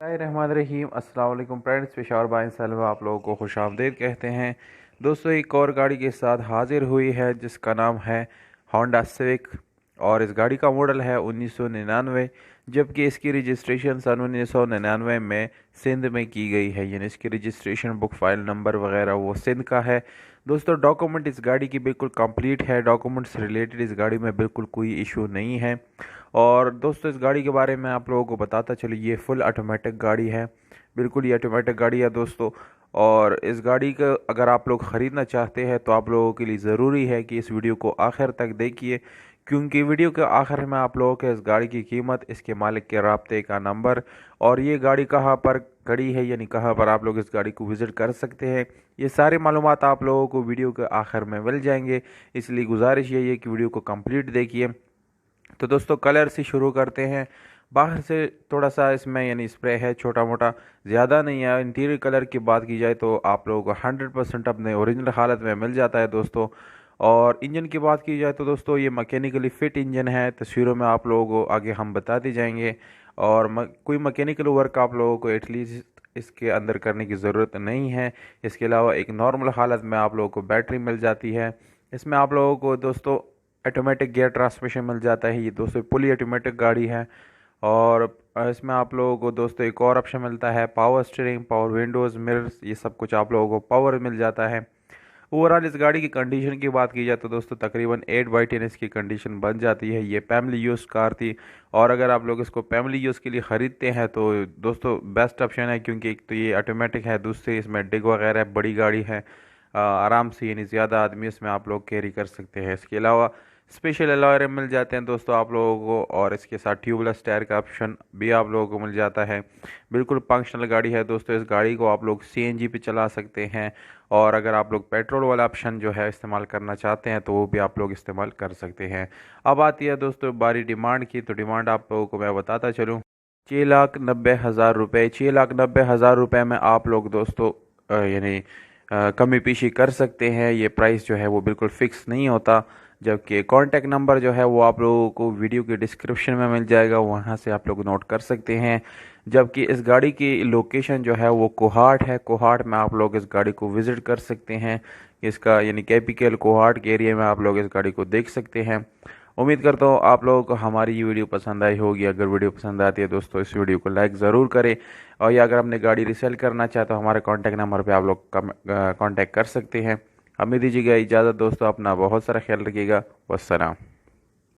रहीम अस्सलाम वालेकुम फ्रेंड्स, पेशावर बाइन सलवा आप लोगों को खुशामदीद कहते हैं। दोस्तों, एक और गाड़ी के साथ हाजिर हुई है जिसका नाम है होंडा सिविक और इस गाड़ी का मॉडल है 1999, जबकि इसकी रजिस्ट्रेशन सन 1999 में सिंध में की गई है। यानी इसकी रजिस्ट्रेशन बुक फाइल नंबर वगैरह वो सिंध का है। दोस्तों, डॉक्यूमेंट इस गाड़ी की बिल्कुल कंप्लीट है। डॉक्यूमेंट्स रिलेटेड इस गाड़ी में बिल्कुल कोई इशू नहीं है। और दोस्तों, इस गाड़ी के बारे में आप लोगों को बताता चलो, ये फुल ऑटोमेटिक गाड़ी है। बिल्कुल ये ऑटोमेटिक गाड़ी है दोस्तों। और इस गाड़ी का अगर आप लोग ख़रीदना चाहते हैं तो आप लोगों के लिए ज़रूरी है कि इस वीडियो को आखिर तक देखिए, क्योंकि वीडियो के आखिर में आप लोगों के इस गाड़ी की कीमत, इसके मालिक के राब्ते का नंबर और ये गाड़ी कहाँ पर खड़ी है, यानी कहाँ पर आप लोग इस गाड़ी को विज़िट कर सकते हैं, ये सारी मालूमात आप लोगों को वीडियो के आखिर में मिल जाएंगे। इसलिए गुजारिश यही है कि वीडियो को कंप्लीट देखिए। तो दोस्तों, कलर से शुरू करते हैं। बाहर से थोड़ा सा इसमें यानी स्प्रे है, छोटा मोटा, ज़्यादा नहीं है। इंटीरियर कलर की बात की जाए तो आप लोगों को 100% अपने ओरिजिनल हालत में मिल जाता है दोस्तों। और इंजन की बात की जाए तो दोस्तों, ये मैकेनिकली फ़िट इंजन है। तस्वीरों में आप लोगों को आगे हम बताते जाएंगे। और कोई मैकेनिकल वर्क आप लोगों को एटलीस्ट इसके अंदर करने की ज़रूरत नहीं है। इसके अलावा एक नॉर्मल हालत में आप लोगों को बैटरी मिल जाती है। इसमें आप लोगों को दोस्तों ऑटोमेटिक गियर ट्रांसमिशन मिल जाता है। ये दोस्तों फुली ऑटोमेटिक गाड़ी है। और इसमें आप लोगों को दोस्तों एक और ऑप्शन मिलता है, power steering, power Windows, mirrors, ये सब कुछ आप लोगों को पावर मिल जाता है। ओवरऑल इस गाड़ी की कंडीशन की बात की जाए तो दोस्तों तकरीबन 8/10 इसकी कंडीशन बन जाती है। ये फैमिली यूज़ कार थी और अगर आप लोग इसको फैमिली यूज़ के लिए ख़रीदते हैं तो दोस्तों बेस्ट ऑप्शन है, क्योंकि एक तो ये ऑटोमेटिक है, दूसरे इसमें डिग वगैरह है, बड़ी गाड़ी है। आराम से यानी ज़्यादा आदमी इसमें आप लोग कैरी कर सकते हैं। इसके अलावा स्पेशल अलॉय मिल जाते हैं दोस्तों आप लोगों को, और इसके साथ ट्यूबलेस टायर का ऑप्शन भी आप लोगों को मिल जाता है। बिल्कुल फंक्शनल गाड़ी है दोस्तों। इस गाड़ी को आप लोग सीएनजी पे चला सकते हैं, और अगर आप लोग पेट्रोल वाला ऑप्शन जो है इस्तेमाल करना चाहते हैं तो वो भी आप लोग इस्तेमाल कर सकते हैं। अब आती है दोस्तों बारी डिमांड की। तो डिमांड आप लोगों को मैं बताता चलूँ, 6,90,000 रुपये। 6,90,000 रुपये में आप लोग दोस्तों यानी कमी पेशी कर सकते हैं। ये प्राइस जो है वो बिल्कुल फ़िक्स नहीं होता। जबकि कॉन्टैक्ट नंबर जो है वो आप लोगों को वीडियो के डिस्क्रिप्शन में मिल जाएगा, वहाँ से आप लोग नोट कर सकते हैं। जबकि इस गाड़ी की लोकेशन जो है वो कोहाट है। कोहाट में आप लोग इस गाड़ी को विज़िट कर सकते हैं। इसका यानी कैपिकल कोहाट के एरिया में आप लोग इस गाड़ी को देख सकते हैं। उम्मीद करता हूँ आप लोगों को हमारी ये वीडियो पसंद आई होगी। अगर वीडियो पसंद आती है दोस्तों, इस वीडियो को लाइक ज़रूर करें। और या अगर अपनी गाड़ी रिसेल करना चाहे तो हमारे कॉन्टैक्ट नंबर पे आप लोग कॉन्टैक्ट कर सकते हैं। हमें दीजिएगा इजाज़त दोस्तों, अपना बहुत सारा ख्याल रखिएगा। वस्सलाम।